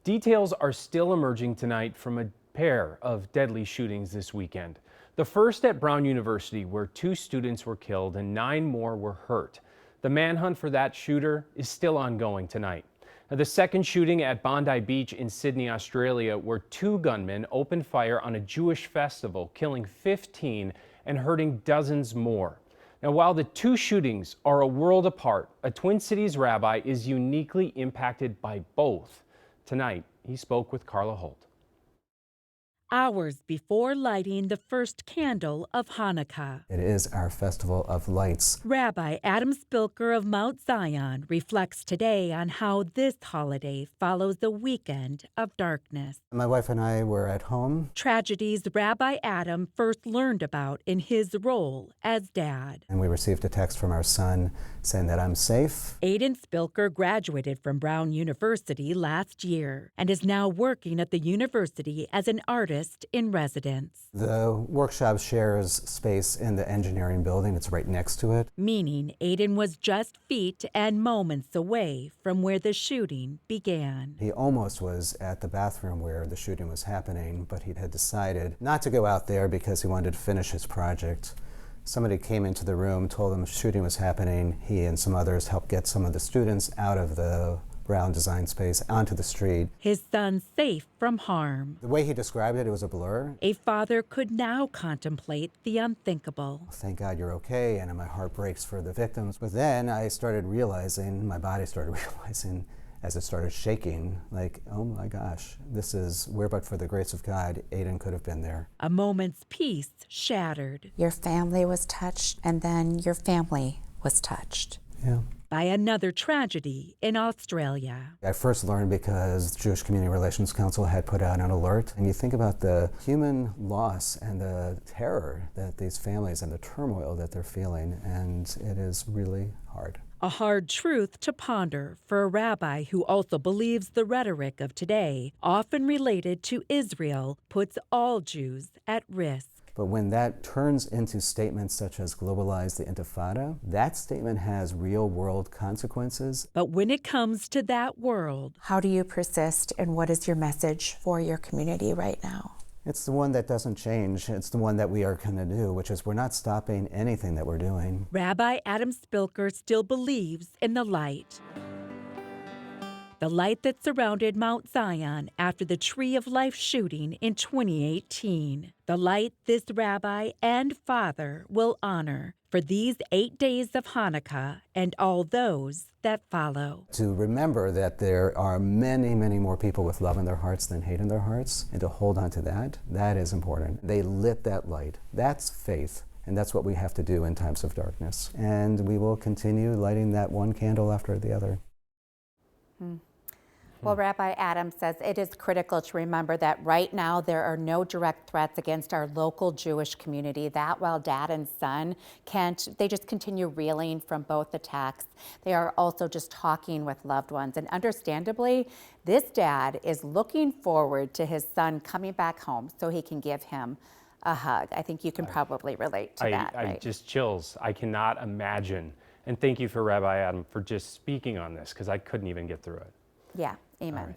Details are still emerging tonight from a pair of deadly shootings this weekend. The first at Brown University, where 2 students were killed and 9 more were hurt. The manhunt for that shooter is still ongoing tonight. Now, the second shooting at Bondi Beach in Sydney, Australia, where 2 gunmen opened fire on a Jewish festival, killing 15 and hurting dozens more. Now, while the 2 shootings are a world apart, a Twin Cities rabbi is uniquely impacted by both. Tonight, he spoke with Carla Holt. Hours before lighting the first candle of Hanukkah, It is our festival of lights. Rabbi Adam Spilker of Mount Zion reflects today on how this holiday follows the weekend of darkness. My wife and I were at home. Tragedies Rabbi Adam first learned about in his role as dad. And we received a text from our son saying that I'm safe. Aiden Spilker graduated from Brown University last year and is now working at the university as an artist in residence. The workshop shares space in the engineering building. It's right next to it. Meaning Aiden was just feet and moments away from where the shooting began. He almost was at the bathroom where the shooting was happening, but he had decided not to go out there because he wanted to finish his project. Somebody came into the room, told him shooting was happening. He and some others helped get some of the students out of the Brown design space onto the street. His son safe from harm. The way he described it, it was a blur. A father could now contemplate the unthinkable. Thank God you're okay, and my heart breaks for the victims. But then I started realizing, my body started realizing, as it started shaking, like, oh my gosh, this is where but for the grace of God, Aiden could have been there. A moment's peace shattered. Your family was touched, and then your family was touched. Yeah. By another tragedy in Australia. I first learned because the Jewish Community Relations Council had put out an alert. And you think about the human loss and the terror that these families and the turmoil that they're feeling, and it is really hard. A hard truth to ponder for a rabbi who also believes the rhetoric of today, often related to Israel, puts all Jews at risk. But when that turns into statements such as globalize the Intifada, that statement has real-world consequences. But when it comes to that world, How do you persist, and what is your message for your community right now? It's the one that doesn't change. It's the one that we are going to do, which is we're not stopping anything that we're doing. Rabbi Adam Spilker still believes in the light. The light that surrounded Mount Zion after the Tree of Life shooting in 2018. The light this rabbi and father will honor for these 8 days of Hanukkah and all those that follow. To remember that there are many, many more people with love in their hearts than hate in their hearts, and to hold on to that, that is important. They lit that light. That's faith. And that's what we have to do in times of darkness. And we will continue lighting that one candle after the other. Well, Rabbi Adam says it is critical to remember that right now there are no direct threats against our local Jewish community. That while dad and son they just continue reeling from both attacks. They are also just talking with loved ones. And understandably, this dad is looking forward to his son coming back home so he can give him a hug. I think you can probably relate to that, right? Just chills. I cannot imagine. And thank you for Rabbi Adam for just speaking on this, because I couldn't even get through it. Yeah, amen. All right.